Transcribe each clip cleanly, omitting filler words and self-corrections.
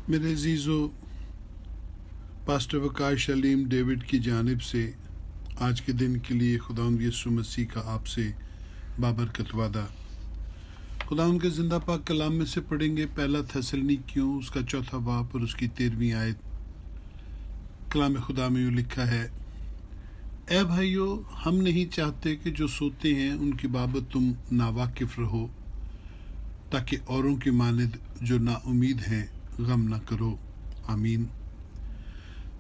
मेरे अजीज़ों, pastor Waqas Aleem David की जानिब से आज के दिन के लिए खुदावंद यीशु मसीह का आपसे बाबरकत वादा। खुदावंद के जिंदा पाक कलाम में से पढ़ेंगे पहला थेसलनीकियों उसका 4 बाब और उसकी 13वीं आयत। कलाम खुदा में यूँ लिखा है, ऐ भाइयों, हम नहीं चाहते कि जो सोते हैं उनकी बाबत तुम नावाकिफ रहो, ताकि औरों की मानद जो नाउमीद हैं गम न करो। आमीन।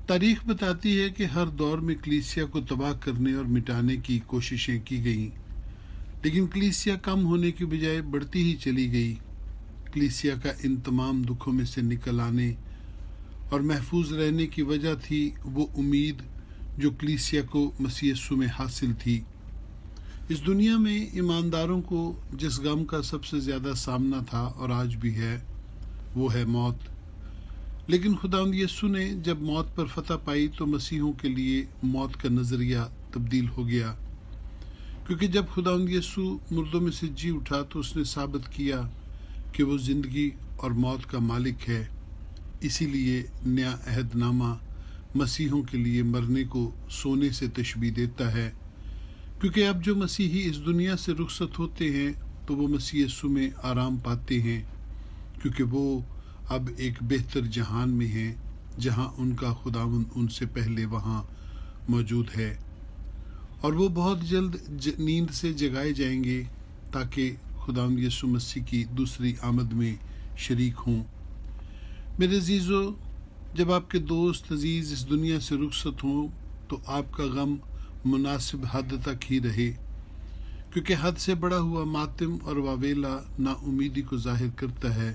तारीख बताती है कि हर दौर में कलीसिया को तबाह करने और मिटाने की कोशिशें की गईं, लेकिन कलीसिया कम होने की बजाय बढ़ती ही चली गई। कलीसिया का इन तमाम दुखों में से निकल आने और महफूज रहने की वजह थी वो उम्मीद जो कलीसिया को मसीह यीशु में हासिल थी। इस दुनिया में ईमानदारों को जिस गम का सबसे ज़्यादा सामना था और आज भी है, वो है मौत। लेकिन खुदावंद यीशु ने जब मौत पर फतह पाई तो मसीहों के लिए मौत का नज़रिया तब्दील हो गया, क्योंकि जब खुदावंद यीशु मुर्दों में से जी उठा तो उसने साबित किया कि वो ज़िंदगी और मौत का मालिक है। इसीलिए नया अहदनामा मसीहों के लिए मरने को सोने से तशबीह देता है, क्योंकि अब जो मसीही इस दुनिया से रुखसत होते हैं तो वो मसीह यीशु में आराम पाते हैं, क्योंकि वो अब एक बेहतर जहान में हैं जहां उनका खुदावंद उनसे पहले वहां मौजूद है, और वो बहुत जल्द नींद से जगाए जाएंगे ताकि खुदावंद यीशु मसीह की दूसरी आमद में शरीक हों। मेरे अजीज़ों, जब आपके दोस्त अजीज़ इस दुनिया से रुखसत हों तो आपका गम मुनासिब हद तक ही रहे, क्योंकि हद से बड़ा हुआ मातम और वावेला नाउमीदी को जाहिर करता है।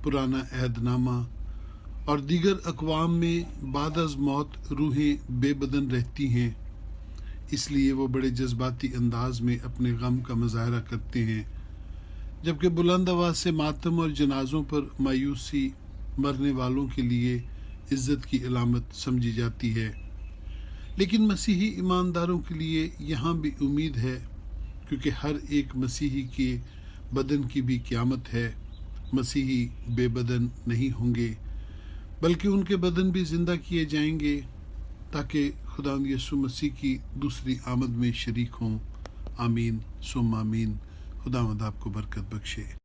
पुराना अहदनामा और दीगर अक़वाम में बाद अज़ मौत रूहें बेबदन रहती हैं, इसलिए वो बड़े जज्बाती अंदाज में अपने गम का मुजाहरा करते हैं, जबकि बुलंद आवाज़ से मातम और जनाजों पर मायूसी मरने वालों के लिए इज़्ज़त की अलामत समझी जाती है। लेकिन मसीही ईमानदारों के लिए यहाँ भी उम्मीद है, क्योंकि हर एक मसीही के बदन की भी क़यामत है। मसीही बेबदन नहीं होंगे, बल्कि उनके बदन भी ज़िंदा किए जाएंगे ताकि खुदावंद यीशु मसीह की दूसरी आमद में शरीक हों। आमीन सुम आमीन। खुदावंद आपको बरकत बख्शे।